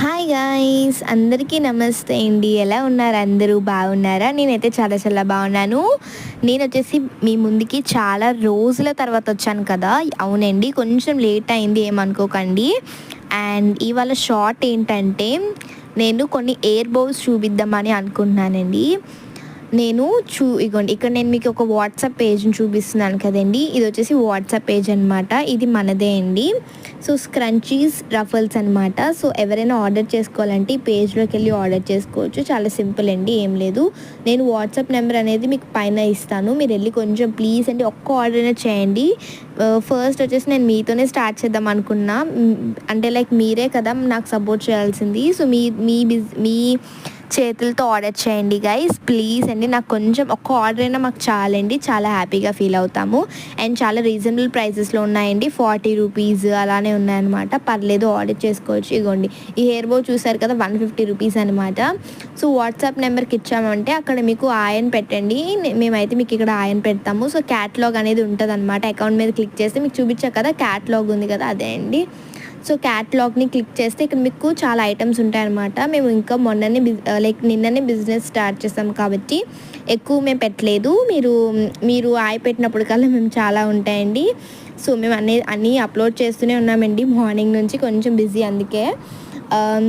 Hi guys, అందరికీ నమస్తే అండి. ఎలా ఉన్నారు? అందరూ బాగున్నారా? నేనైతే చాలా చాలా బాగున్నాను. నేను వచ్చేసి మీ ముందుకి చాలా రోజుల తర్వాత వచ్చాను కదా. అవునండి, కొంచెం లేట్ అయింది, ఏమనుకోకండి. అండ్ ఇవాళ షార్ట్ ఏంటంటే, నేను కొన్ని ఎయిర్ బౌల్స్ చూపిద్దామని అనుకుంటున్నానండి. నేను ఇగోండి, ఇక్కడ నేను మీకు ఒక వాట్సాప్ పేజ్ని చూపిస్తున్నాను కదండి. ఇది వచ్చేసి వాట్సాప్ పేజ్ అనమాట. ఇది మనదే అండి. సో స్క్రంచీస్ రఫల్స్ అనమాట. సో ఎవరైనా ఆర్డర్ చేసుకోవాలంటే ఈ పేజ్లోకి వెళ్ళి ఆర్డర్ చేసుకోవచ్చు. చాలా సింపుల్ అండి, ఏం లేదు. నేను వాట్సాప్ నెంబర్ అనేది మీకు పైన ఇస్తాను. మీరు వెళ్ళి కొంచెం ప్లీజ్ అండి ఒక్క ఆర్డర్ అయినా చేయండి. ఫస్ట్ వచ్చేసి నేను మీతోనే స్టార్ట్ చేద్దాం అనుకున్నా. అంటే లైక్ మీరే కదా నాకు సపోర్ట్ చేయాల్సింది. సో మీ చేతులతో ఆర్డర్ చేయండి గైస్, ప్లీజ్ అండి. నాకు కొంచెం ఒక్క ఆర్డర్ అయినా మాకు చాలండి, చాలా హ్యాపీగా ఫీల్ అవుతాము. అండ్ చాలా రీజనబుల్ ప్రైసెస్లో ఉన్నాయండి. 40 రూపీస్ అలానే ఉన్నాయన్నమాట. పర్లేదు, ఆర్డర్ చేసుకోవచ్చు. ఇగోండి, ఈ హెయిర్ బో చూసారు కదా, 150 రూపీస్ అనమాట. సో వాట్సాప్ నెంబర్కి ఇచ్చామంటే అక్కడ మీకు ఆయన్ పెట్టండి. మేమైతే మీకు ఇక్కడ ఆయన్ పెడతాము. సో క్యాటలాగ్ అనేది ఉంటుంది అనమాట. అకౌంట్ మీద క్లిక్ చేస్తే మీకు చూపించా కదా, క్యాటలాగ్ ఉంది కదా, అదే అండి. సో క్యాటలాగ్ని క్లిక్ చేస్తే ఇక్కడ మీకు చాలా ఐటమ్స్ ఉంటాయన్నమాట. మేము ఇంకా నిన్ననే బిజినెస్ స్టార్ట్ చేస్తాం కాబట్టి ఎక్కువ మేము పెట్టలేదు. మీరు పెట్టినప్పుడు కల్లా మేము చాలా ఉంటాయండి. సో మేము అన్నీ అప్లోడ్ చేస్తూనే ఉన్నామండి మార్నింగ్ నుంచి, కొంచెం బిజీ అందుకే.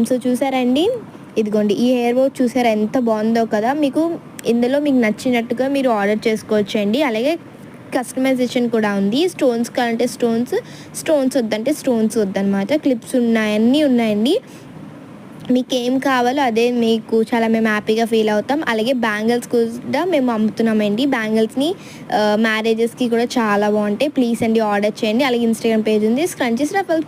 సో చూసారండి, ఇదిగోండి ఈ హెయిర్ వాష్ చూసారా ఎంత బాగుందో కదా. ఇందులో మీకు నచ్చినట్టుగా మీరు ఆర్డర్ చేసుకోవచ్చు అండి. అలాగే కస్టమైజేషన్ కూడా ఉంది. స్టోన్స్ కావాలంటే స్టోన్స్ వద్దంటే స్టోన్స్ వద్దనమాట. క్లిప్స్ అన్నీ ఉన్నాయండి. మీకు ఏం కావాలో అదే మీకు మేము హ్యాపీగా ఫీల్ అవుతాం. అలాగే బ్యాంగిల్స్ కూడా మేము అమ్ముతున్నామండి. బ్యాంగిల్స్ని మ్యారేజెస్కి కూడా చాలా బాగుంటాయి. ప్లీజ్ అండి ఆర్డర్ చేయండి. అలాగే ఇన్స్టాగ్రామ్ పేజ్ ఉంది, స్క్రంచీస్ రఫల్స్.